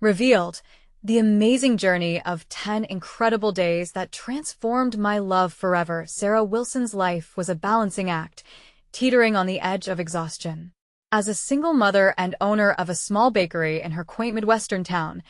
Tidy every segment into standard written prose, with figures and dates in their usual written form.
Revealed, the amazing journey of 10 incredible days that transformed my love forever. Sarah Wilson's life was a balancing act, teetering on the edge of exhaustion. As a single mother and owner of a small bakery in her quaint Midwestern town,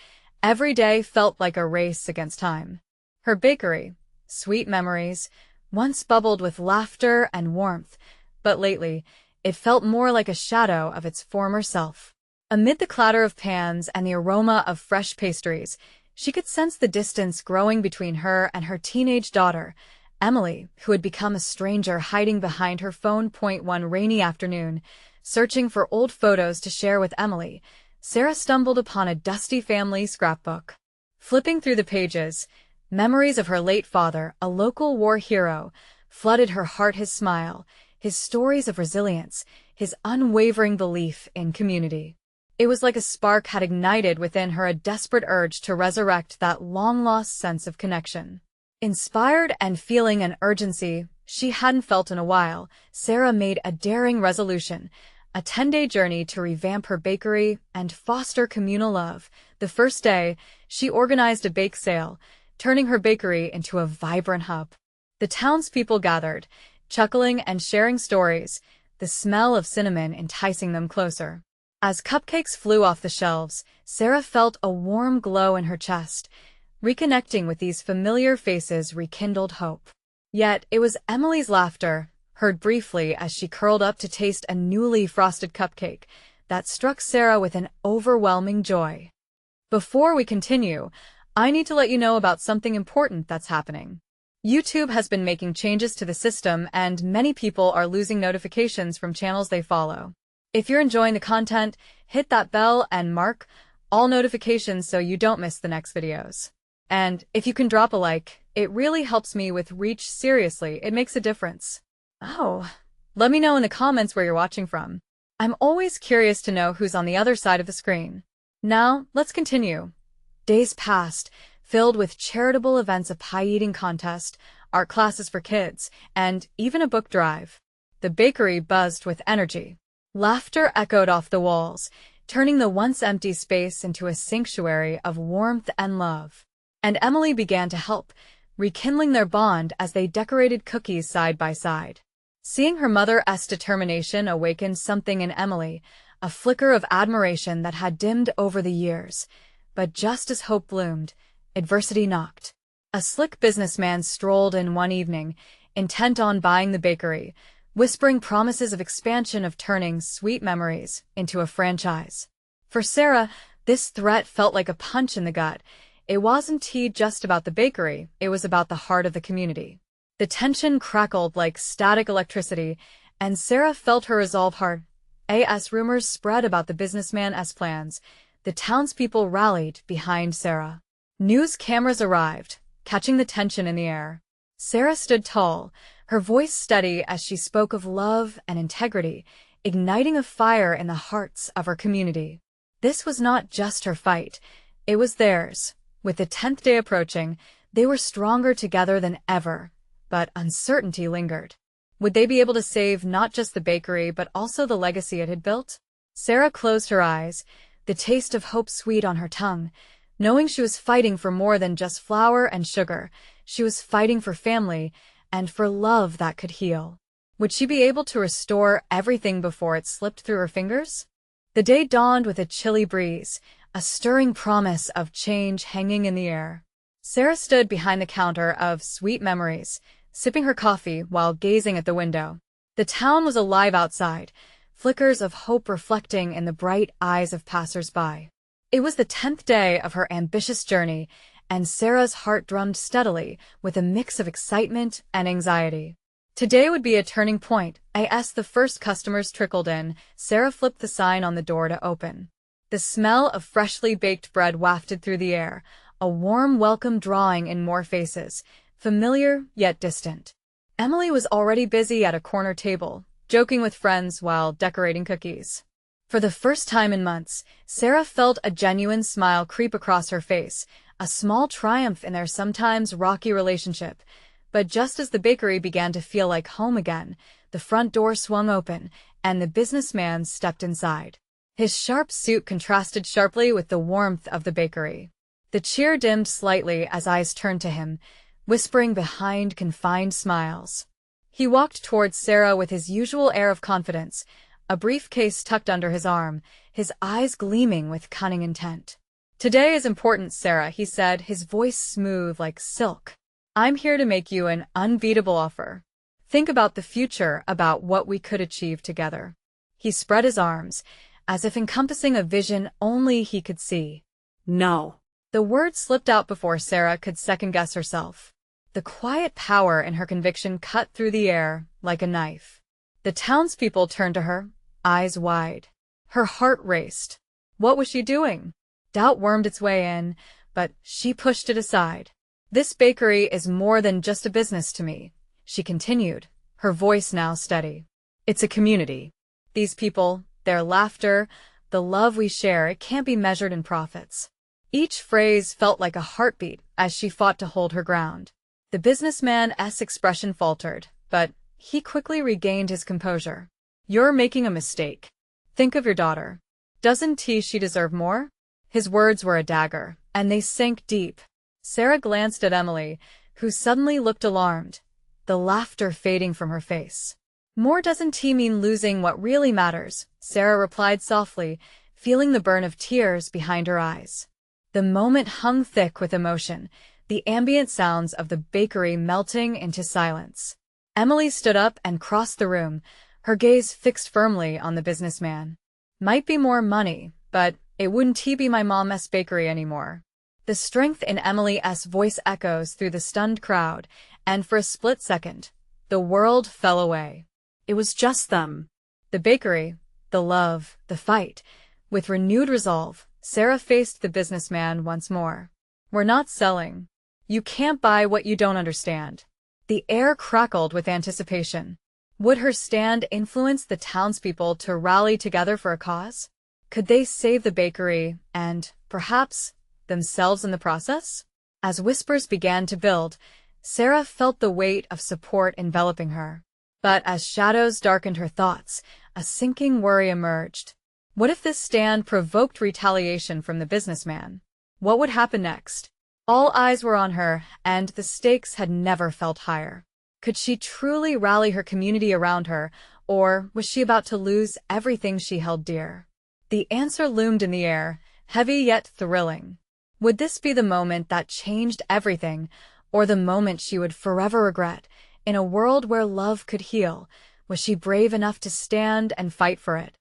every day felt like a race against time. Her bakery, Sweet Memories, once bubbled with laughter and warmth, but lately, it felt more like a shadow of its former self. Amid the clatter of pans and the aroma of fresh pastries, she could sense the distance growing between her and her teenage daughter, Emily, who had become a stranger hiding behind her phone. One rainy afternoon, searching for old photos to share with Emily, Sarah stumbled upon a dusty family scrapbook. Flipping through the pages, memories of her late father, a local war hero, flooded her heart. His smile, his stories of resilience, his unwavering belief in community. It was like a spark had ignited within her, a desperate urge to resurrect that long-lost sense of connection. Inspired and feeling an urgency she hadn't felt in a while, Sarah made a daring resolution, a 10-day journey to revamp her bakery and foster communal love. The first day, she organized a bake sale, turning her bakery into a vibrant hub. The townspeople gathered, chuckling and sharing stories, the smell of cinnamon enticing them closer. As cupcakes flew off the shelves, Sarah felt a warm glow in her chest. Reconnecting with these familiar faces rekindled hope. Yet it was Emily's laughter, heard briefly as she curled up to taste a newly frosted cupcake, that struck Sarah with an overwhelming joy. Before we continue, I need to let you know about something important that's happening. YouTube has been making changes to the system, and many people are losing notifications from channels they follow. If you're enjoying the content, hit that bell and mark all notifications so you don't miss the next videos. And if you can drop a like, it really helps me with reach. Seriously, it makes a difference. Oh, let me know in the comments where you're watching from. I'm always curious to know who's on the other side of the screen. Now, let's continue. Days passed, filled with charitable events, a pie-eating contest, art classes for kids, and even a book drive. The bakery buzzed with energy. Laughter echoed off the walls, turning the once empty space into a sanctuary of warmth and love. And Emily began to help, rekindling their bond as they decorated cookies side by side. Seeing her mother's determination awakened something in Emily, a flicker of admiration that had dimmed over the years. But just as hope bloomed, adversity knocked. A slick businessman strolled in one evening, intent on buying the bakery, whispering promises of expansion, of turning Sweet Memories into a franchise. For Sarah, this threat felt like a punch in the gut. It wasn't just about the bakery, it was about the heart of the community. The tension crackled like static electricity, and Sarah felt her resolve hard. As rumors spread about the businessman's plans, the townspeople rallied behind Sarah. News cameras arrived, catching the tension in the air. Sarah stood tall, her voice steady as she spoke of love and integrity, igniting a fire in the hearts of her community. This was not just her fight, it was theirs. With the 10th day approaching, they were stronger together than ever, but uncertainty lingered. Would they be able to save not just the bakery but also the legacy it had built? Sarah closed her eyes, the taste of hope sweet on her tongue. Knowing she was fighting for more than just flour and sugar, she was fighting for family and for love that could heal. Would she be able to restore everything before it slipped through her fingers? The day dawned with a chilly breeze, a stirring promise of change hanging in the air. Sarah stood behind the counter of Sweet Memories, sipping her coffee while gazing at the window. The town was alive outside, flickers of hope reflecting in the bright eyes of passers-by. It was the 10th day of her ambitious journey, and Sarah's heart drummed steadily with a mix of excitement and anxiety. Today would be a turning point. As the first customers trickled in, Sarah flipped the sign on the door to open. The smell of freshly baked bread wafted through the air, a warm welcome drawing in more faces, familiar yet distant. Emily was already busy at a corner table, joking with friends while decorating cookies. For the first time in months, Sarah felt a genuine smile creep across her face, a small triumph in their sometimes rocky relationship. But just as the bakery began to feel like home again, the front door swung open, and the businessman stepped inside. His sharp suit contrasted sharply with the warmth of the bakery. The cheer dimmed slightly as eyes turned to him, whispering behind confined smiles. He walked towards Sarah with his usual air of confidence, a briefcase tucked under his arm, his eyes gleaming with cunning intent. "Today is important, Sarah," he said, his voice smooth like silk. "I'm here to make you an unbeatable offer. Think about the future, about what we could achieve together." He spread his arms, as if encompassing a vision only he could see. No. The words slipped out before Sarah could second-guess herself. The quiet power in her conviction cut through the air like a knife. The townspeople turned to her, eyes wide. Her heart raced. What was she doing? Doubt wormed its way in, but she pushed it aside. "This bakery is more than just a business to me," she continued, her voice now steady. "It's a community. These people, their laughter, the love we share, it can't be measured in profits." Each phrase felt like a heartbeat as she fought to hold her ground. The businessman's expression faltered, but he quickly regained his composure. "You're making a mistake. Think of your daughter. Doesn't she deserve more?" His words were a dagger, and they sank deep. Sarah glanced at Emily, who suddenly looked alarmed, the laughter fading from her face. "More doesn't mean losing what really matters," Sarah replied softly, feeling the burn of tears behind her eyes. The moment hung thick with emotion, the ambient sounds of the bakery melting into silence. Emily stood up and crossed the room, her gaze fixed firmly on the businessman. "Might be more money, but it wouldn't be my mom's bakery anymore." The strength in Emily's voice echoes through the stunned crowd, and for a split second, the world fell away. It was just them. The bakery, the love, the fight. With renewed resolve, Sarah faced the businessman once more. "We're not selling. You can't buy what you don't understand." The air crackled with anticipation. Would her stand influence the townspeople to rally together for a cause? Could they save the bakery and, perhaps, themselves in the process? As whispers began to build, Sarah felt the weight of support enveloping her. But as shadows darkened her thoughts, a sinking worry emerged. What if this stand provoked retaliation from the businessman? What would happen next? All eyes were on her, and the stakes had never felt higher. Could she truly rally her community around her, or was she about to lose everything she held dear? The answer loomed in the air, heavy yet thrilling. Would this be the moment that changed everything, or the moment she would forever regret? In a world where love could heal, was she brave enough to stand and fight for it?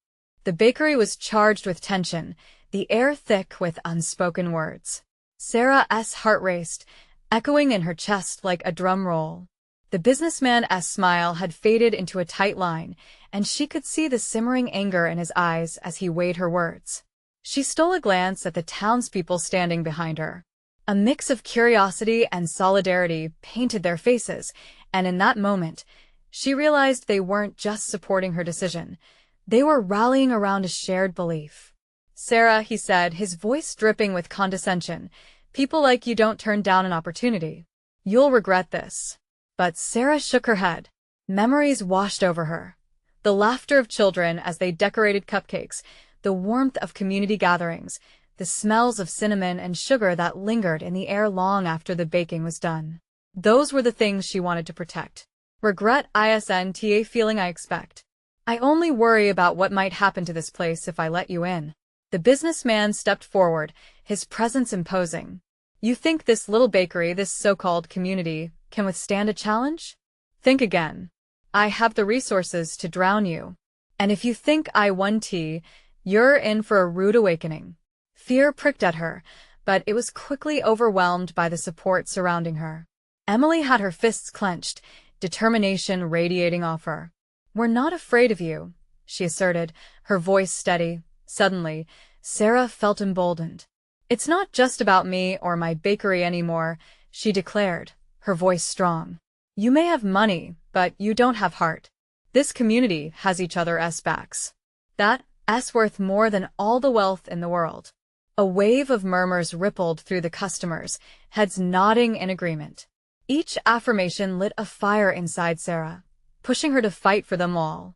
The bakery was charged with tension, the air thick with unspoken words. Sarah's heart raced, echoing in her chest like a drum roll. The businessman's smile had faded into a tight line, and she could see the simmering anger in his eyes as he weighed her words. She stole a glance at the townspeople standing behind her. A mix of curiosity and solidarity painted their faces, and in that moment, she realized they weren't just supporting her decision. They were rallying around a shared belief. "Sarah," he said, his voice dripping with condescension, "people like you don't turn down an opportunity. You'll regret this." But Sarah shook her head. Memories washed over her. The laughter of children as they decorated cupcakes, the warmth of community gatherings, the smells of cinnamon and sugar that lingered in the air long after the baking was done. Those were the things she wanted to protect. "Regret isn't a feeling I expect. I only worry about what might happen to this place if I let you in." The businessman stepped forward, his presence imposing. "You think this little bakery, this so-called community, can withstand a challenge? Think again. I have the resources to drown you. And if you think I won tea, you're in for a rude awakening." Fear pricked at her, but it was quickly overwhelmed by the support surrounding her. Emily had her fists clenched, determination radiating off her. "We're not afraid of you," she asserted, her voice steady. Suddenly, Sarah felt emboldened. "It's not just about me or my bakery anymore," she declared, her voice strong. "You may have money, but you don't have heart. This community has each other's backs. That's worth more than all the wealth in the world." A wave of murmurs rippled through the customers, heads nodding in agreement. Each affirmation lit a fire inside Sarah, pushing her to fight for them all.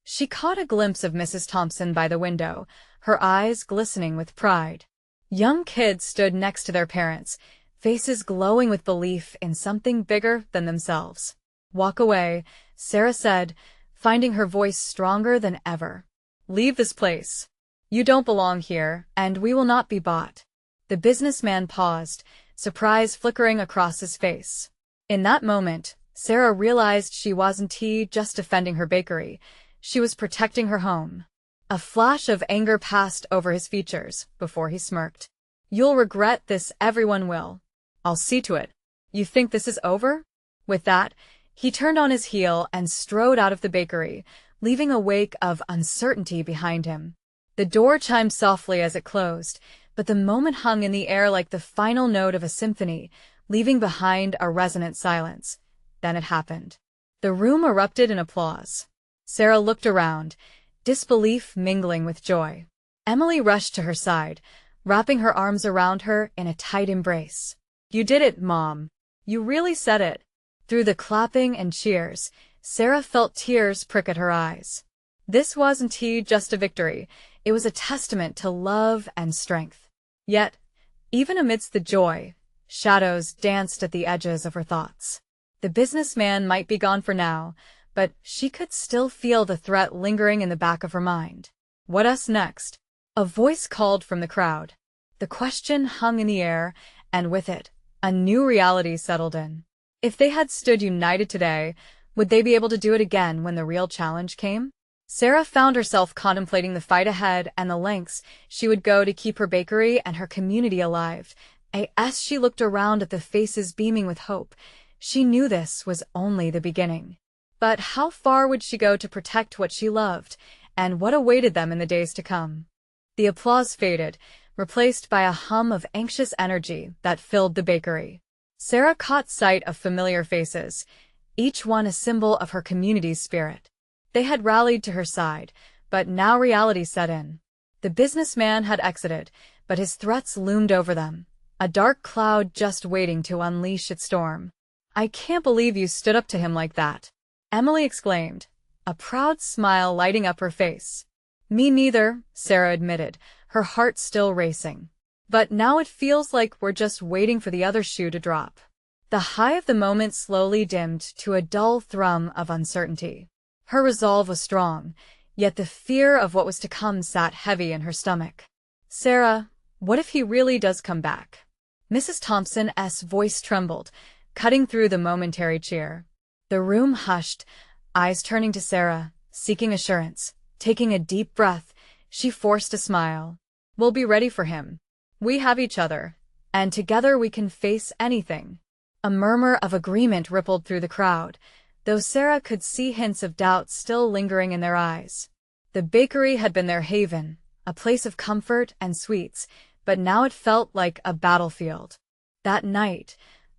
She caught a glimpse of Mrs. Thompson by the window, her eyes glistening with pride. Young kids stood next to their parents, faces glowing with belief in something bigger than themselves. "Walk away," Sarah said, finding her voice stronger than ever. "Leave this place. You don't belong here, and we will not be bought." The businessman paused, surprise flickering across his face. In that moment, Sarah realized she wasn't just defending her bakery. She was protecting her home. A flash of anger passed over his features before he smirked. "You'll regret this, everyone will. I'll see to it. You think this is over?" With that, he turned on his heel and strode out of the bakery, leaving a wake of uncertainty behind him. The door chimed softly as it closed, but the moment hung in the air like the final note of a symphony, leaving behind a resonant silence. Then it happened. The room erupted in applause. Sarah looked around, disbelief mingling with joy. Emily rushed to her side, wrapping her arms around her in a tight embrace. "You did it, Mom. You really said it." Through the clapping and cheers, Sarah felt tears prick at her eyes. This wasn't just a victory, it was a testament to love and strength. Yet, even amidst the joy, shadows danced at the edges of her thoughts. The businessman might be gone for now, but she could still feel the threat lingering in the back of her mind. "What us next?" A voice called from the crowd. The question hung in the air, and with it, a new reality settled in. If they had stood united today, would they be able to do it again when the real challenge came? Sarah found herself contemplating the fight ahead and the lengths she would go to keep her bakery and her community alive. As she looked around at the faces beaming with hope, she knew this was only the beginning. But how far would she go to protect what she loved, and what awaited them in the days to come? The applause faded, replaced by a hum of anxious energy that filled the bakery. Sarah caught sight of familiar faces, each one a symbol of her community's spirit. They had rallied to her side, but now reality set in. The businessman had exited, but his threats loomed over them, a dark cloud just waiting to unleash its storm. "I can't believe you stood up to him like that," Emily exclaimed, a proud smile lighting up her face. "Me neither," Sarah admitted, her heart still racing. "But now it feels like we're just waiting for the other shoe to drop." The high of the moment slowly dimmed to a dull thrum of uncertainty. Her resolve was strong, yet the fear of what was to come sat heavy in her stomach. "Sarah, what if he really does come back?" Mrs. Thompson's voice trembled, cutting through the momentary cheer. The room hushed, eyes turning to Sarah, seeking assurance. Taking a deep breath, she forced a smile. "We'll be ready for him. We have each other, and together we can face anything." A murmur of agreement rippled through the crowd, though Sarah could see hints of doubt still lingering in their eyes. The bakery had been their haven, a place of comfort and sweets, but now it felt like a battlefield. That night,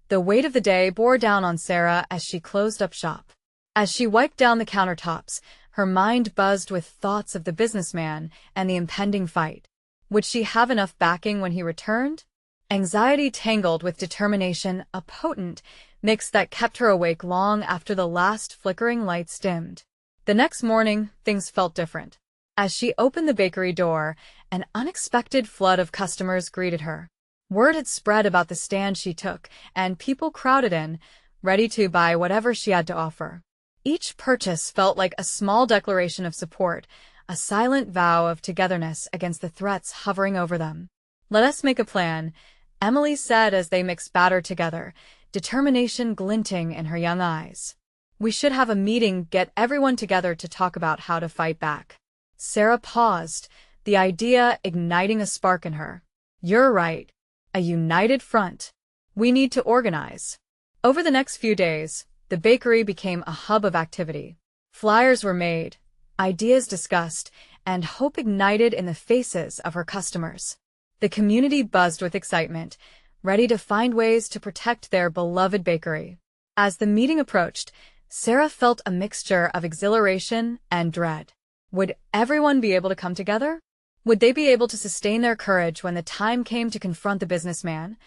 the weight of the day bore down on Sarah as she closed up shop. As she wiped down the countertops, her mind buzzed with thoughts of the businessman and the impending fight. Would she have enough backing when he returned? Anxiety tangled with determination, a potent mix that kept her awake long after the last flickering lights dimmed. The next morning, things felt different. As she opened the bakery door, an unexpected flood of customers greeted her. Word had spread about the stand she took, and people crowded in, ready to buy whatever she had to offer. Each purchase felt like a small declaration of support, a silent vow of togetherness against the threats hovering over them. "Let us make a plan," Emily said as they mixed batter together, determination glinting in her young eyes. "We should have a meeting, get everyone together to talk about how to fight back." Sarah paused, the idea igniting a spark in her. "You're right. A united front. We need to organize." Over the next few days, the bakery became a hub of activity. Flyers were made, ideas discussed, and hope ignited in the faces of her customers. The community buzzed with excitement, ready to find ways to protect their beloved bakery. As the meeting approached, Sarah felt a mixture of exhilaration and dread. Would everyone be able to come together? Would they be able to sustain their courage when the time came to confront the businessman?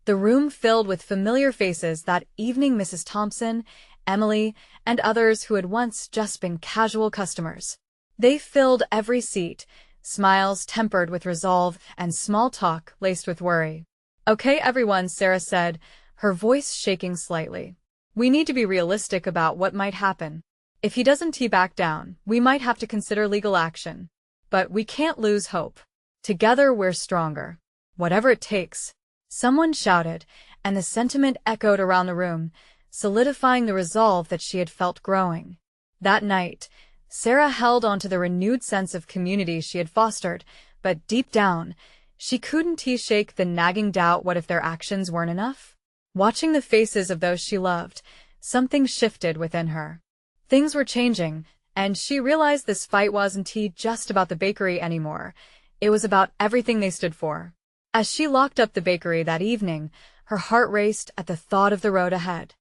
The room filled with familiar faces that evening, Mrs. Thompson, Emily, and others who had once just been casual customers. They filled every seat, smiles tempered with resolve and small talk laced with worry. "Okay, everyone," Sarah said, her voice shaking slightly. "We need to be realistic about what might happen. If he doesn't tee back down, we might have to consider legal action. But we can't lose hope. Together we're stronger. Whatever it takes." Someone shouted, and the sentiment echoed around the room, solidifying the resolve that she had felt growing. That night, Sarah held on to the renewed sense of community she had fostered, but deep down, she couldn't shake the nagging doubt: what if their actions weren't enough? Watching the faces of those she loved, something shifted within her. Things were changing, and she realized this fight wasn't just about the bakery anymore. It was about everything they stood for. As she locked up the bakery that evening, her heart raced at the thought of the road ahead.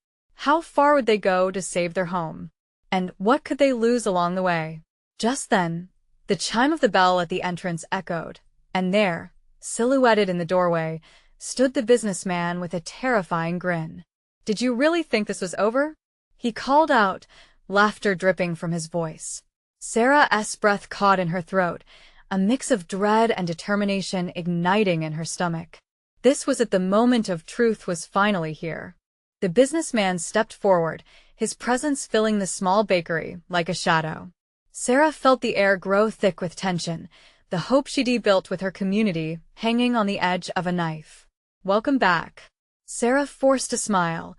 How far would they go to save their home? And what could they lose along the way? Just then, the chime of the bell at the entrance echoed, and there, silhouetted in the doorway, stood the businessman with a terrifying grin. "Did you really think this was over?" he called out, laughter dripping from his voice. Sarah's breath caught in her throat, a mix of dread and determination igniting in her stomach. This was it, the moment of truth was finally here. The businessman stepped forward, his presence filling the small bakery like a shadow. Sarah felt the air grow thick with tension, the hope she'd built with her community hanging on the edge of a knife. "Welcome back." Sarah forced a smile,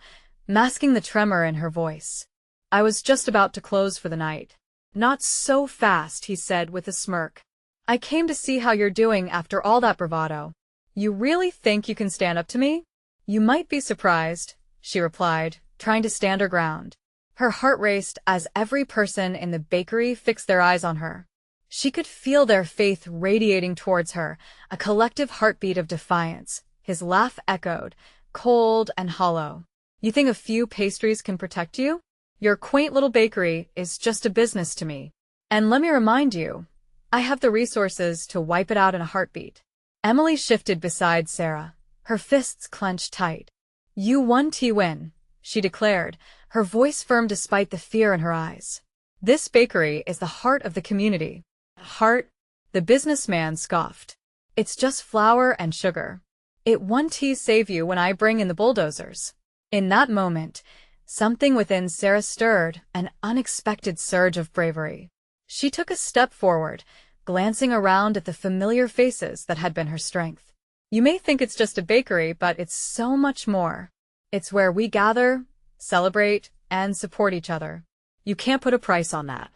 masking the tremor in her voice. "I was just about to close for the night." "Not so fast," he said with a smirk. "I came to see how you're doing after all that bravado. You really think you can stand up to me?" "You might be surprised," she replied, trying to stand her ground. Her heart raced as every person in the bakery fixed their eyes on her. She could feel their faith radiating towards her, a collective heartbeat of defiance. His laugh echoed, cold and hollow. "You think a few pastries can protect you? Your quaint little bakery is just a business to me. And let me remind you, I have the resources to wipe it out in a heartbeat." Emily shifted beside Sarah, her fists clenched tight. "You won, win," she declared, her voice firm despite the fear in her eyes. "This bakery is the heart of the community." "Heart?" the businessman scoffed. "It's just flour and sugar. It won't save you when I bring in the bulldozers." In that moment, something within Sarah stirred, an unexpected surge of bravery. She took a step forward, glancing around at the familiar faces that had been her strength. "You may think it's just a bakery, but it's so much more. It's where we gather, celebrate, and support each other. You can't put a price on that."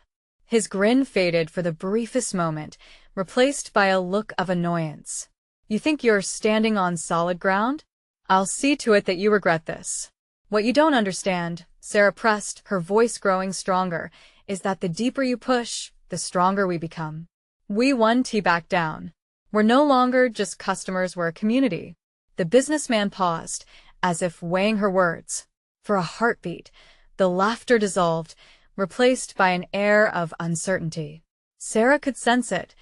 His grin faded for the briefest moment, replaced by a look of annoyance. "You think you're standing on solid ground? I'll see to it that you regret this." "What you don't understand," Sarah pressed, her voice growing stronger, "is that the deeper you push, the stronger we become. We won back down. We're no longer just customers, we're a community." The businessman paused, as if weighing her words. For a heartbeat, the laughter dissolved, replaced by an air of uncertainty. Sarah could sense it.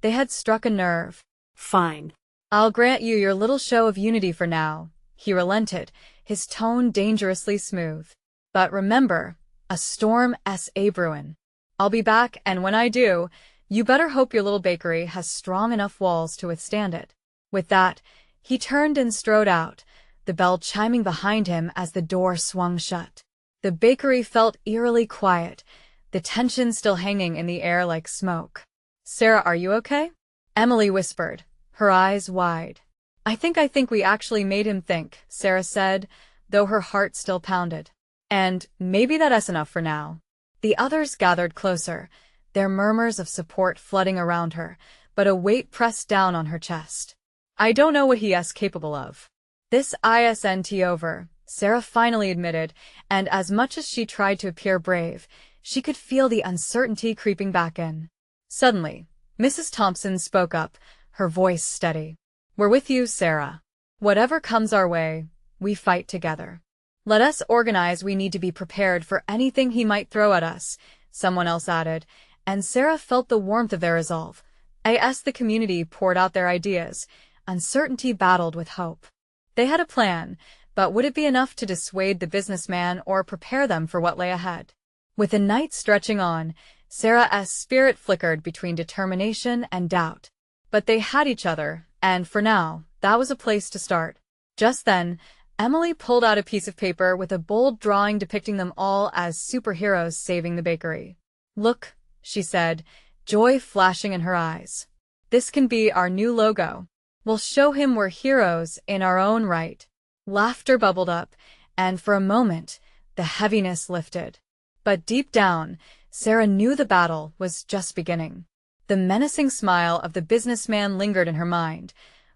They had struck a nerve. "Fine. I'll grant you your little show of unity for now," he relented, his tone dangerously smooth. "But remember, a storm's brewin'. I'll be back, and when I do, you better hope your little bakery has strong enough walls to withstand it." With that, he turned and strode out, the bell chiming behind him as the door swung shut. The bakery felt eerily quiet, the tension still hanging in the air like smoke. "Sarah, are you okay?" Emily whispered, her eyes wide. I think we actually made him think," Sarah said, though her heart still pounded. "And maybe that's enough for now." The others gathered closer, their murmurs of support flooding around her, but a weight pressed down on her chest. "I don't know what he's capable of. This isn't over," Sarah finally admitted, and as much as she tried to appear brave, she could feel the uncertainty creeping back in. Suddenly, Mrs. Thompson spoke up, her voice steady. "We're with you, Sarah. Whatever comes our way, we fight together. Let us organize, we need to be prepared for anything he might throw at us," someone else added, and Sarah felt the warmth of their resolve. As the community poured out their ideas, uncertainty battled with hope. They had a plan, but would it be enough to dissuade the businessman or prepare them for what lay ahead? With the night stretching on, Sarah's spirit flickered between determination and doubt. But they had each other, and for now, that was a place to start. Just then, Emily pulled out a piece of paper with a bold drawing depicting them all as superheroes saving the bakery. "Look," she said, joy flashing in her eyes. "This can be our new logo. We'll show him we're heroes in our own right." Laughter bubbled up, and for a moment, the heaviness lifted. But deep down, Sarah knew the battle was just beginning. The menacing smile of the businessman lingered in her mind,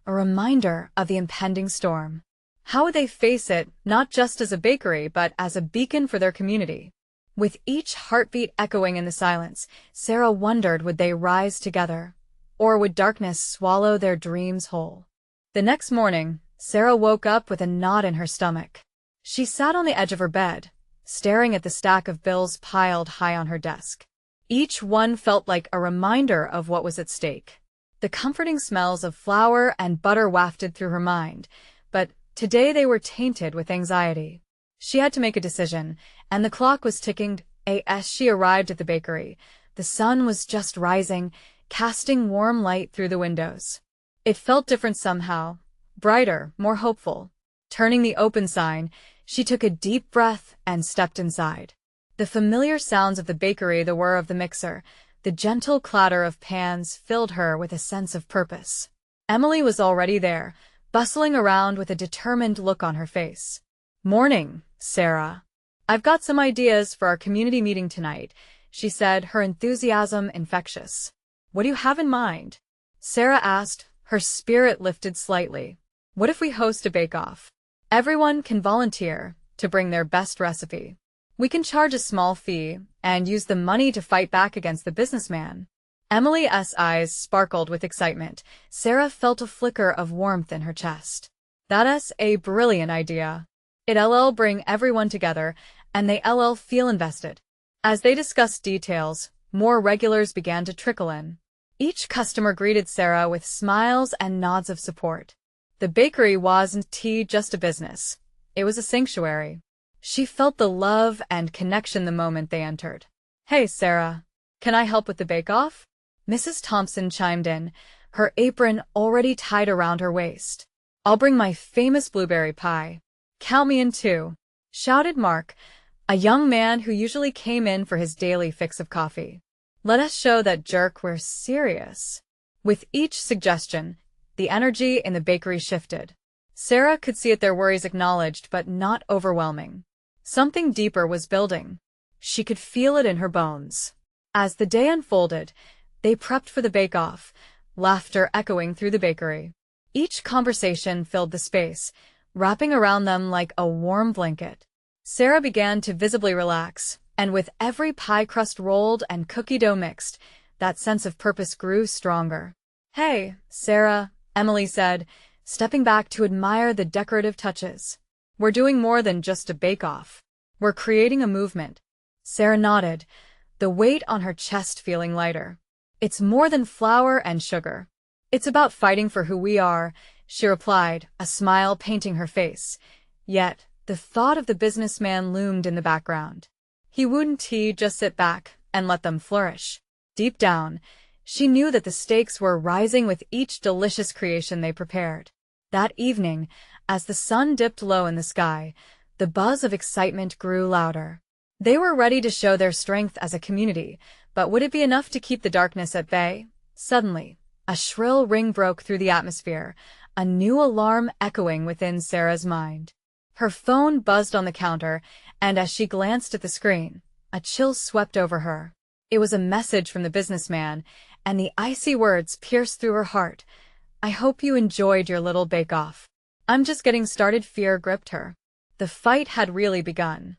a reminder of the impending storm. How would they face it, not just as a bakery, but as a beacon for their community? With each heartbeat echoing in the silence, Sarah wondered, would they rise together, or would darkness swallow their dreams whole? The next morning, Sarah woke up with a knot in her stomach. She sat on the edge of her bed, staring at the stack of bills piled high on her desk. Each one felt like a reminder of what was at stake. The comforting smells of flour and butter wafted through her mind, but today they were tainted with anxiety. She had to make a decision, and the clock was ticking as she arrived at the bakery. The sun was just rising, casting warm light through the windows. It felt different somehow, brighter, more hopeful. Turning the open sign, she took a deep breath and stepped inside. The familiar sounds of the bakery, the whir of the mixer, the gentle clatter of pans filled her with a sense of purpose. Emily was already there, bustling around with a determined look on her face. "Morning, Sarah. I've got some ideas for our community meeting tonight," she said, her enthusiasm infectious. "What do you have in mind?" Sarah asked, her spirit lifted slightly. "What if we host a bake-off? Everyone can volunteer to bring their best recipe. We can charge a small fee and use the money to fight back against the businessman." Emily's eyes sparkled with excitement. Sarah felt a flicker of warmth in her chest. "That's a brilliant idea. It'll bring everyone together, and they'll feel invested." As they discussed details, more regulars began to trickle in. Each customer greeted Sarah with smiles and nods of support. The bakery wasn't just a business. It was a sanctuary. She felt the love and connection the moment they entered. "Hey, Sarah, can I help with the bake-off?" Mrs. Thompson chimed in, her apron already tied around her waist. "I'll bring my famous blueberry pie. Count me in too," shouted Mark, a young man who usually came in for his daily fix of coffee. "Let us show that jerk we're serious." With each suggestion, the energy in the bakery shifted. Sarah could see it, their worries acknowledged but not overwhelming. Something deeper was building. She could feel it in her bones. As the day unfolded, they prepped for the bake-off, laughter echoing through the bakery. Each conversation filled the space, wrapping around them like a warm blanket. Sarah began to visibly relax, and with every pie crust rolled and cookie dough mixed, that sense of purpose grew stronger. "Hey, Sarah," Emily said, stepping back to admire the decorative touches. "We're doing more than just a bake-off. We're creating a movement." Sarah nodded, the weight on her chest feeling lighter. "It's more than flour and sugar. It's about fighting for who we are," she replied, a smile painting her face. Yet, the thought of the businessman loomed in the background. He wouldn't just sit back and let them flourish. Deep down, she knew that the stakes were rising with each delicious creation they prepared. That evening, as the sun dipped low in the sky, the buzz of excitement grew louder. They were ready to show their strength as a community, but would it be enough to keep the darkness at bay? Suddenly, a shrill ring broke through the atmosphere, a new alarm echoing within Sarah's mind. Her phone buzzed on the counter, and as she glanced at the screen, a chill swept over her. It was a message from the businessman, and the icy words pierced through her heart. "I hope you enjoyed your little bake-off." "I'm just getting started." Fear gripped her. The fight had really begun.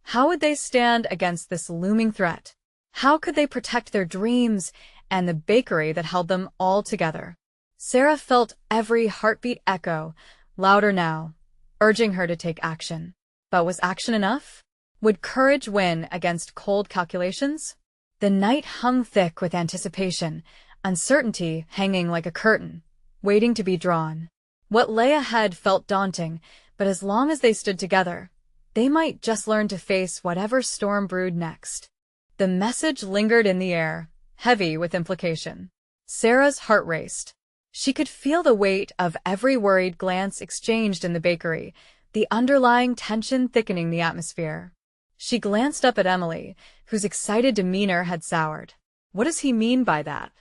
How would they stand against this looming threat? How could they protect their dreams and the bakery that held them all together? Sarah felt every heartbeat echo, louder now, urging her to take action. But was action enough? Would courage win against cold calculations? The night hung thick with anticipation, uncertainty hanging like a curtain, waiting to be drawn. What lay ahead felt daunting, but as long as they stood together, they might just learn to face whatever storm brewed next. The message lingered in the air, heavy with implication. Sarah's heart raced. She could feel the weight of every worried glance exchanged in the bakery, the underlying tension thickening the atmosphere. She glanced up at Emily, whose excited demeanor had soured. "What does he mean by that?"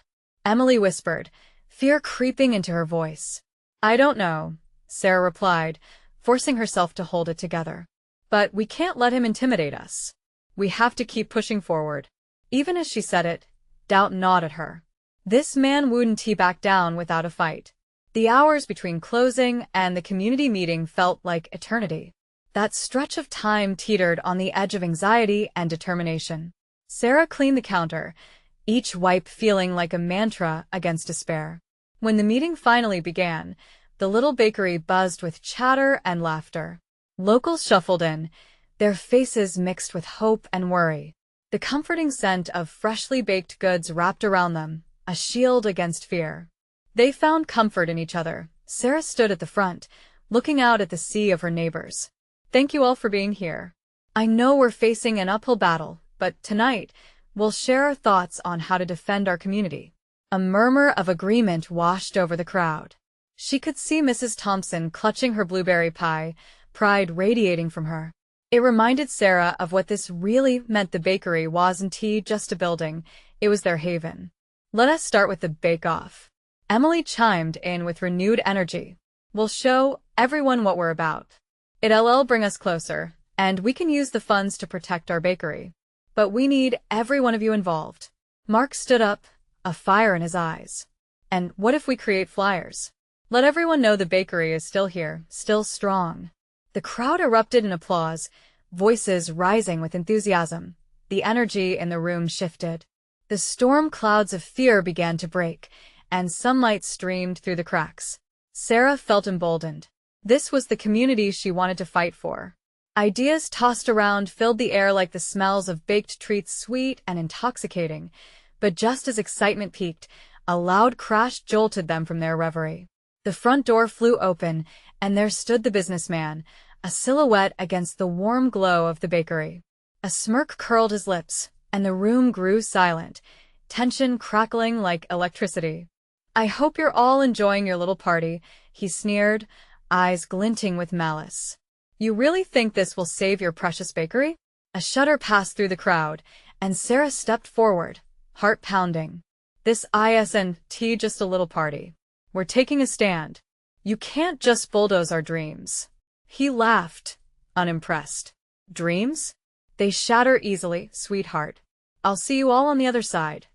Emily whispered, fear creeping into her voice. "I don't know," Sarah replied, forcing herself to hold it together. "But we can't let him intimidate us. We have to keep pushing forward." Even as she said it, doubt gnawed at her. This man wouldn't back down without a fight. The hours between closing and the community meeting felt like eternity. That stretch of time teetered on the edge of anxiety and determination. Sarah cleaned the counter, each wipe feeling like a mantra against despair. When the meeting finally began, the little bakery buzzed with chatter and laughter. Locals shuffled in, their faces mixed with hope and worry. The comforting scent of freshly baked goods wrapped around them, a shield against fear. They found comfort in each other. Sarah stood at the front, looking out at the sea of her neighbors. "Thank you all for being here. I know we're facing an uphill battle, but tonight, we'll share our thoughts on how to defend our community." A murmur of agreement washed over the crowd. She could see Mrs. Thompson clutching her blueberry pie, pride radiating from her. It reminded Sarah of what this really meant. The bakery wasn't just a building, it was their haven. "Let us start with the bake-off." Emily chimed in with renewed energy. "We'll show everyone what we're about. It'll bring us closer, and we can use the funds to protect our bakery. But we need every one of you involved." Mark stood up, a fire in his eyes. "And what if we create flyers? Let everyone know the bakery is still here, still strong." The crowd erupted in applause, voices rising with enthusiasm. The energy in the room shifted. The storm clouds of fear began to break, and sunlight streamed through the cracks. Sarah felt emboldened. This was the community she wanted to fight for. Ideas tossed around filled the air like the smells of baked treats, sweet and intoxicating. But just as excitement peaked, a loud crash jolted them from their reverie. The front door flew open, and there stood the businessman, a silhouette against the warm glow of the bakery. A smirk curled his lips, and the room grew silent, tension crackling like electricity. "I hope you're all enjoying your little party," he sneered, eyes glinting with malice. "You really think this will save your precious bakery?" A shudder passed through the crowd, and Sarah stepped forward, heart pounding. "This isn't just a little party. We're taking a stand. You can't just bulldoze our dreams." He laughed, unimpressed. "Dreams? They shatter easily, sweetheart. I'll see you all on the other side,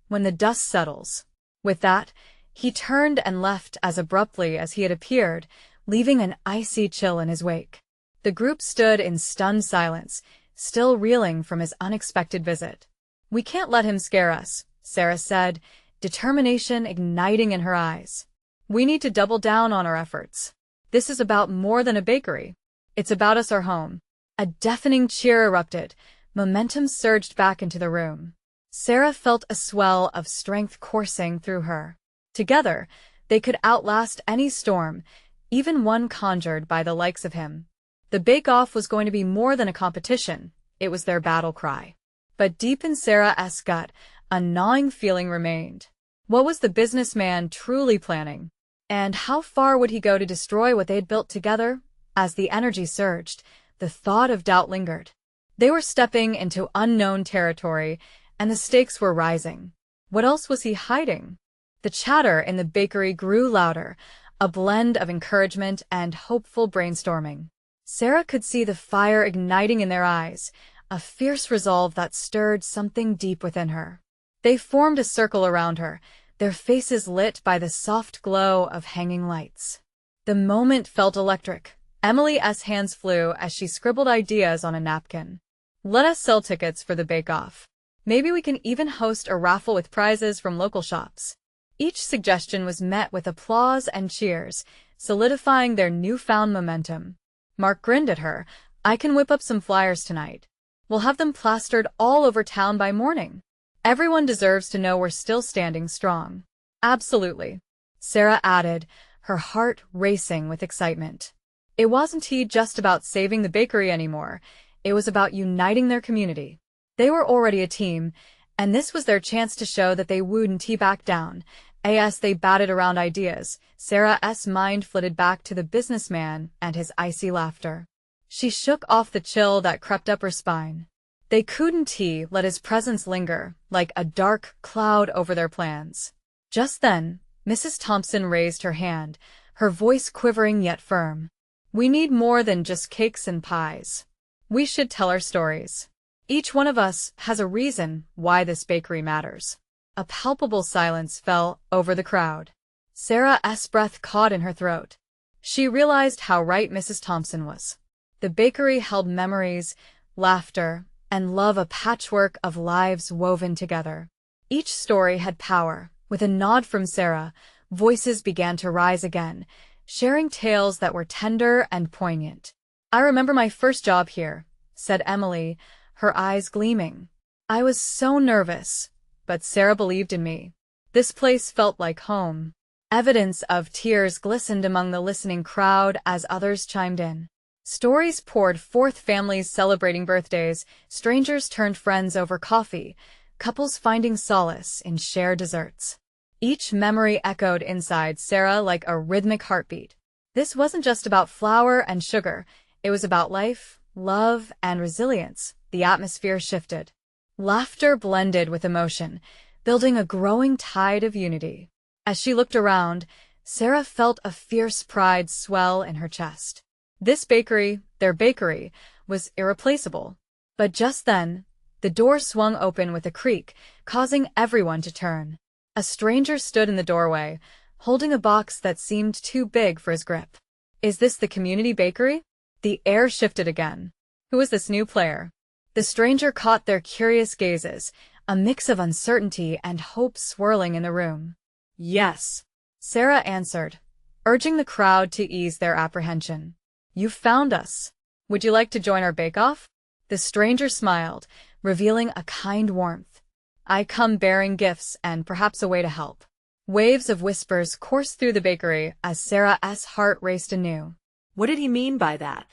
when the dust settles." With that, he turned and left as abruptly as he had appeared, leaving an icy chill in his wake. The group stood in stunned silence, still reeling from his unexpected visit. "We can't let him scare us," Sarah said, determination igniting in her eyes. "We need to double down on our efforts. This is about more than a bakery. It's about us, our home." A deafening cheer erupted. Momentum surged back into the room. Sarah felt a swell of strength coursing through her. Together, they could outlast any storm, even one conjured by the likes of him. The bake-off was going to be more than a competition. It was their battle cry. But deep in Sarah's gut, a gnawing feeling remained. What was the businessman truly planning? And how far would he go to destroy what they had built together? As the energy surged, the thought of doubt lingered. They were stepping into unknown territory, and the stakes were rising. What else was he hiding? The chatter in the bakery grew louder, a blend of encouragement and hopeful brainstorming. Sarah could see the fire igniting in their eyes, a fierce resolve that stirred something deep within her. They formed a circle around her, their faces lit by the soft glow of hanging lights. The moment felt electric. Emily's hands flew as she scribbled ideas on a napkin. "Let us sell tickets for the bake-off. Maybe we can even host a raffle with prizes from local shops." Each suggestion was met with applause and cheers, solidifying their newfound momentum. Mark grinned at her. "I can whip up some flyers tonight. We'll have them plastered all over town by morning. Everyone deserves to know we're still standing strong." "Absolutely," Sarah added, her heart racing with excitement. It wasn't just about saving the bakery anymore. It was about uniting their community. They were already a team, and this was their chance to show that they wouldn't back down. As they batted around ideas, Sarah's mind flitted back to the businessman and his icy laughter. She shook off the chill that crept up her spine. They couldn't let his presence linger, like a dark cloud over their plans. Just then, Mrs. Thompson raised her hand, her voice quivering yet firm. "We need more than just cakes and pies. We should tell our stories. Each one of us has a reason why this bakery matters." A palpable silence fell over the crowd. Sarah's breath caught in her throat. She realized how right Mrs. Thompson was. The bakery held memories, laughter, and love, a patchwork of lives woven together. Each story had power. With a nod from Sarah, voices began to rise again, sharing tales that were tender and poignant. "I remember my first job here," said Emily, her eyes gleaming. "I was so nervous, but Sarah believed in me. This place felt like home." Evidence of tears glistened among the listening crowd as others chimed in. Stories poured forth, families celebrating birthdays, strangers turned friends over coffee, couples finding solace in shared desserts. Each memory echoed inside Sarah like a rhythmic heartbeat. This wasn't just about flour and sugar, it was about life, love, and resilience. The atmosphere shifted. Laughter blended with emotion, building a growing tide of unity. As she looked around, Sarah felt a fierce pride swell in her chest. This bakery, their bakery, was irreplaceable. But just then, the door swung open with a creak, causing everyone to turn. A stranger stood in the doorway, holding a box that seemed too big for his grip. "Is this the community bakery?" The air shifted again. Who is this new player? The stranger caught their curious gazes, a mix of uncertainty and hope swirling in the room. "Yes," Sarah answered, urging the crowd to ease their apprehension. "You found us. Would you like to join our bake-off?" The stranger smiled, revealing a kind warmth. "I come bearing gifts and perhaps a way to help." Waves of whispers coursed through the bakery as Sarah's heart raced anew. What did he mean by that?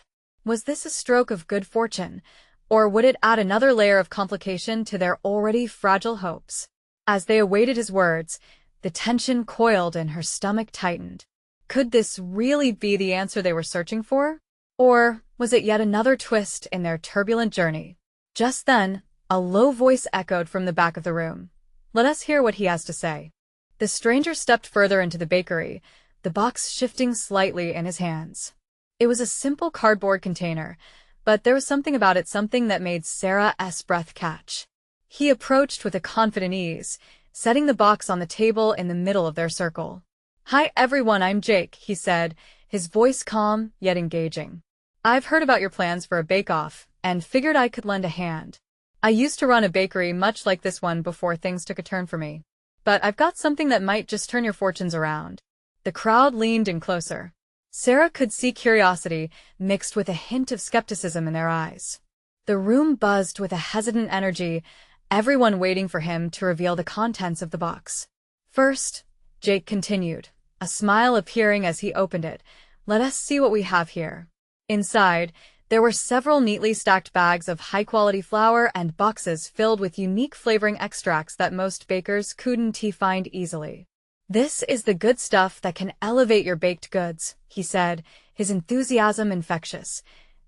Was this a stroke of good fortune, or would it add another layer of complication to their already fragile hopes? As they awaited his words, the tension coiled and her stomach tightened. Could this really be the answer they were searching for? Or was it yet another twist in their turbulent journey? Just then, a low voice echoed from the back of the room. "Let us hear what he has to say." The stranger stepped further into the bakery, the box shifting slightly in his hands. It was a simple cardboard container, but there was something about it, something that made Sarah's breath catch. He approached with a confident ease, setting the box on the table in the middle of their circle. "Hi everyone, I'm Jake," he said, his voice calm yet engaging. "I've heard about your plans for a bake-off and figured I could lend a hand. I used to run a bakery much like this one before things took a turn for me. But I've got something that might just turn your fortunes around." The crowd leaned in closer. Sarah could see curiosity mixed with a hint of skepticism in their eyes. The room buzzed with a hesitant energy, everyone waiting for him to reveal the contents of the box. "First," Jake continued, a smile appearing as he opened it, "let us see what we have here." Inside, there were several neatly stacked bags of high-quality flour and boxes filled with unique flavoring extracts that most bakers couldn't find easily. "This is the good stuff that can elevate your baked goods," he said, his enthusiasm infectious.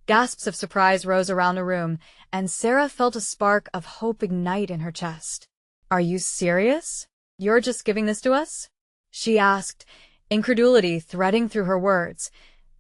Gasps of surprise rose around the room, and Sarah felt a spark of hope ignite in her chest. "Are you serious? You're just giving this to us?" she asked, incredulity threading through her words.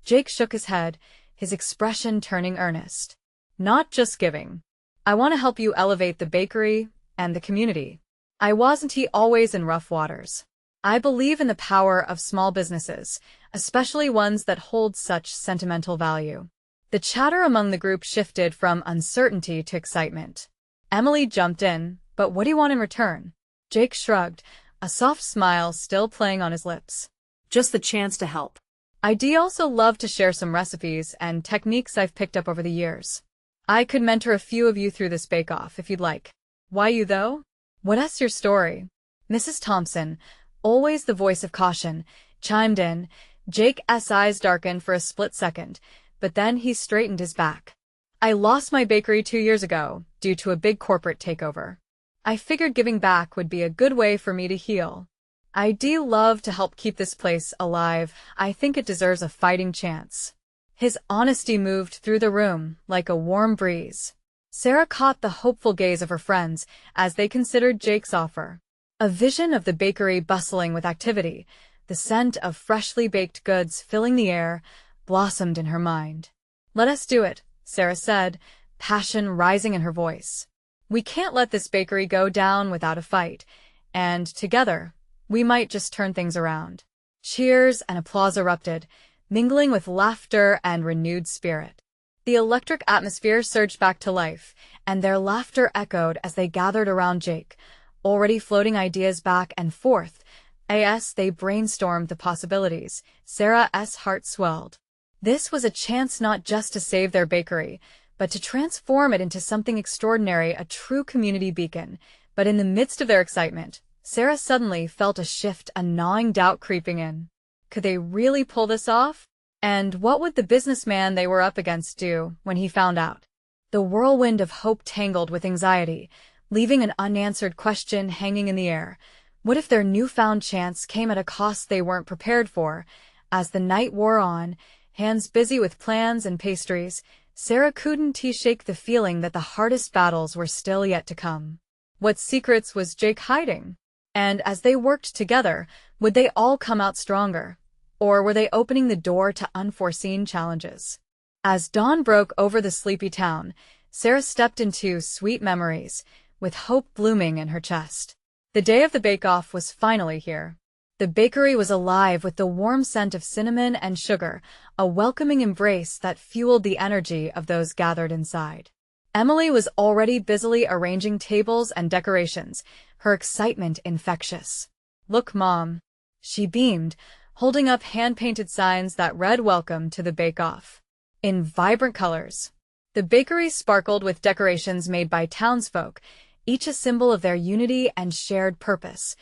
Jake shook his head, his expression turning earnest. "Not just giving. I want to help you elevate the bakery and the community. I wasn't always in rough waters. I believe in the power of small businesses, especially ones that hold such sentimental value." The chatter among the group shifted from uncertainty to excitement. Emily jumped in, "But what do you want in return?" Jake shrugged, a soft smile still playing on his lips. "Just the chance to help." "I'd also love to share some recipes and techniques I've picked up over the years. I could mentor a few of you through this bake-off if you'd like." "Why you though? What's your story?" Mrs. Thompson, always the voice of caution, chimed in. Jake's eyes darkened for a split second, but then he straightened his back. "I lost my bakery 2 years ago, due to a big corporate takeover. I figured giving back would be a good way for me to heal. I'd love to help keep this place alive. I think it deserves a fighting chance. His honesty moved through the room like a warm breeze. Sarah caught the hopeful gaze of her friends as they considered Jake's offer. A vision of the bakery bustling with activity, the scent of freshly baked goods filling the air, blossomed in her mind. "Let us do it," Sarah said, passion rising in her voice. "We can't let this bakery go down without a fight, and together, we might just turn things around." Cheers and applause erupted, mingling with laughter and renewed spirit. The electric atmosphere surged back to life, and their laughter echoed as they gathered around Jake, already floating ideas back and forth. As they brainstormed the possibilities, Sarah's heart swelled. This was a chance not just to save their bakery, but to transform it into something extraordinary, a true community beacon. But in the midst of their excitement, Sarah suddenly felt a shift, a gnawing doubt creeping in. Could they really pull this off? And what would the businessman they were up against do when he found out? The whirlwind of hope tangled with anxiety, leaving an unanswered question hanging in the air. What if their newfound chance came at a cost they weren't prepared for? As the night wore on, hands busy with plans and pastries, Sarah couldn't shake the feeling that the hardest battles were still yet to come. What secrets was Jake hiding? And as they worked together, would they all come out stronger? Or were they opening the door to unforeseen challenges? As dawn broke over the sleepy town, Sarah stepped into sweet memories, with hope blooming in her chest. The day of the bake-off was finally here. The bakery was alive with the warm scent of cinnamon and sugar, a welcoming embrace that fueled the energy of those gathered inside. Emily was already busily arranging tables and decorations, her excitement infectious. "Look, Mom," she beamed, holding up hand-painted signs that read "Welcome to the Bake-Off" in vibrant colors. The bakery sparkled with decorations made by townsfolk, each a symbol of their unity and shared purpose.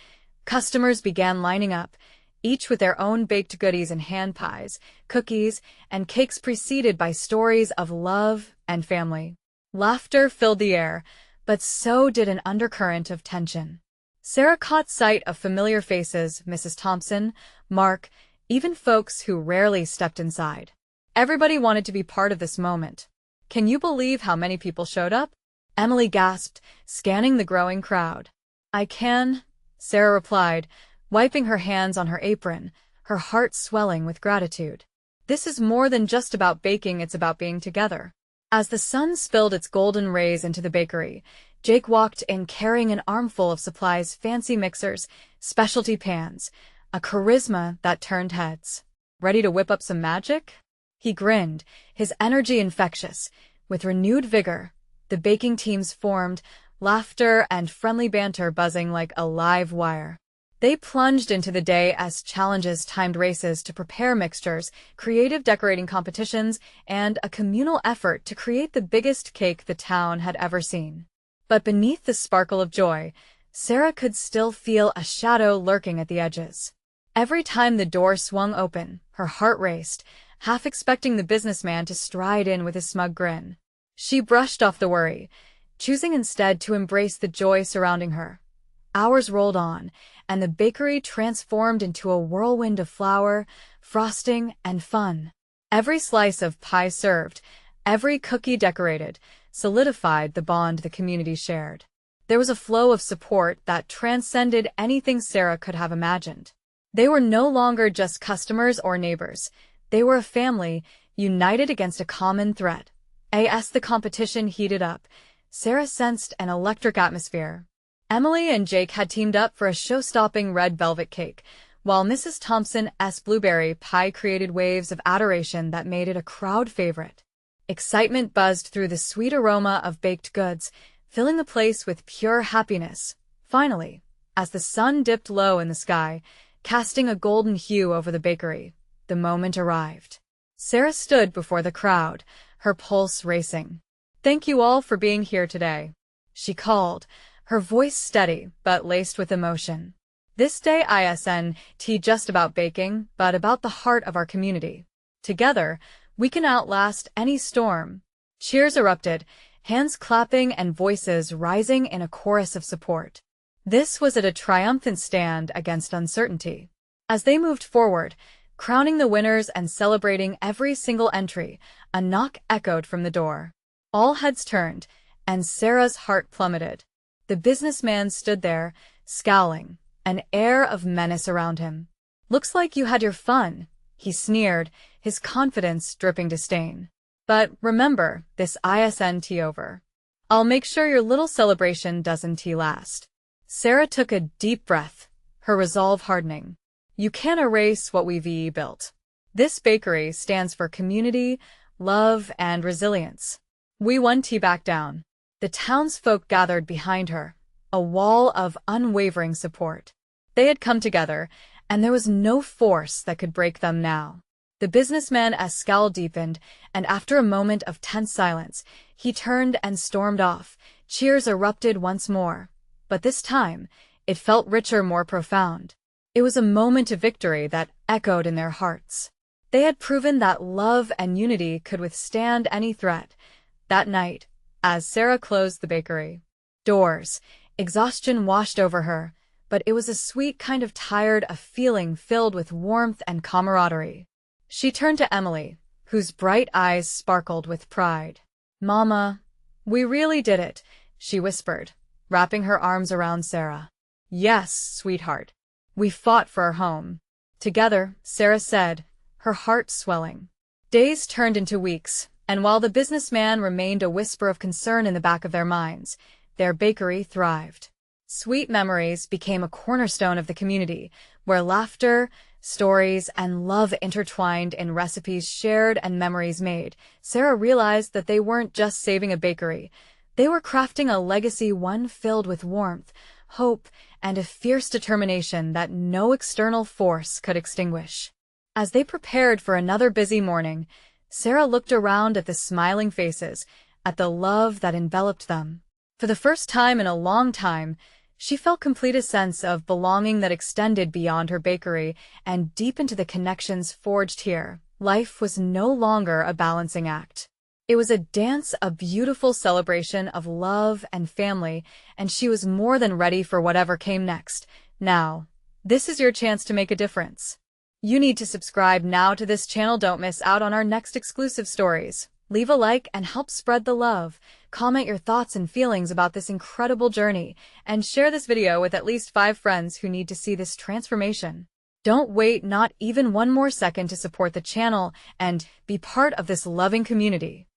Customers began lining up, each with their own baked goodies and hand pies, cookies, and cakes preceded by stories of love and family. Laughter filled the air, but so did an undercurrent of tension. Sarah caught sight of familiar faces, Mrs. Thompson, Mark, even folks who rarely stepped inside. Everybody wanted to be part of this moment. "Can you believe how many people showed up?" Emily gasped, scanning the growing crowd. "I can," Sarah replied, wiping her hands on her apron, her heart swelling with gratitude. "This is more than just about baking, it's about being together." As the sun spilled its golden rays into the bakery, Jake walked in carrying an armful of supplies, fancy mixers, specialty pans, a charisma that turned heads. "Ready to whip up some magic?" He grinned, his energy infectious. With renewed vigor, the baking teams formed, laughter and friendly banter buzzing like a live wire. They plunged into the day as challenges, timed races to prepare mixtures, creative decorating competitions, and a communal effort to create the biggest cake the town had ever seen. But beneath the sparkle of joy, Sarah could still feel a shadow lurking at the edges. Every time the door swung open, her heart raced, half expecting the businessman to stride in with a smug grin. She brushed off the worry, choosing instead to embrace the joy surrounding her. Hours rolled on, and the bakery transformed into a whirlwind of flour, frosting, and fun. Every slice of pie served, every cookie decorated, solidified the bond the community shared. There was a flow of support that transcended anything Sarah could have imagined. They were no longer just customers or neighbors. They were a family, united against a common threat. As the competition heated up, Sarah sensed an electric atmosphere. Emily and Jake had teamed up for a show-stopping red velvet cake, while Mrs. Thompson's blueberry pie created waves of adoration that made it a crowd favorite. Excitement buzzed through the sweet aroma of baked goods, filling the place with pure happiness. Finally, as the sun dipped low in the sky, casting a golden hue over the bakery, the moment arrived. Sarah stood before the crowd, her pulse racing. "Thank you all for being here today," she called, her voice steady but laced with emotion. "This day isn't just about baking, but about the heart of our community. Together, we can outlast any storm." Cheers erupted, hands clapping and voices rising in a chorus of support. This was a triumphant stand against uncertainty. As they moved forward, crowning the winners and celebrating every single entry, a knock echoed from the door. All heads turned, and Sarah's heart plummeted. The businessman stood there, scowling, an air of menace around him. "Looks like you had your fun," he sneered, his confidence dripping disdain. "But remember, this isn't over. I'll make sure your little celebration doesn't last." Sarah took a deep breath, her resolve hardening. "You can't erase what we've built. This bakery stands for community, love, and resilience. We won't back down." The townsfolk gathered behind her, a wall of unwavering support. They had come together, and there was no force that could break them now. The businessman's scowl deepened, and after a moment of tense silence, he turned and stormed off. Cheers erupted once more. But this time, it felt richer, more profound. It was a moment of victory that echoed in their hearts. They had proven that love and unity could withstand any threat. That night, as Sarah closed the bakery doors, exhaustion washed over her, but it was a sweet kind of tired, a feeling filled with warmth and camaraderie. She turned to Emily, whose bright eyes sparkled with pride. "Mama, we really did it," she whispered, wrapping her arms around Sarah. "Yes, sweetheart. We fought for our home." Together, Sarah said, her heart swelling. Days turned into weeks, and while the businessman remained a whisper of concern in the back of their minds, their bakery thrived. Sweet memories became a cornerstone of the community, where laughter, stories, and love intertwined in recipes shared and memories made. Sarah realized that they weren't just saving a bakery. They were crafting a legacy, one filled with warmth, hope, and a fierce determination that no external force could extinguish. As they prepared for another busy morning, Sarah looked around at the smiling faces, at the love that enveloped them. For the first time in a long time, she felt complete a sense of belonging that extended beyond her bakery and deep into the connections forged here. Life was no longer a balancing act. It was a dance, a beautiful celebration of love and family, and she was more than ready for whatever came next. Now, this is your chance to make a difference. You need to subscribe now to this channel. Don't miss out on our next exclusive stories. Leave a like and help spread the love. Comment your thoughts and feelings about this incredible journey, and share this video with at least 5 friends who need to see this transformation. Don't wait not even one more second to support the channel and be part of this loving community.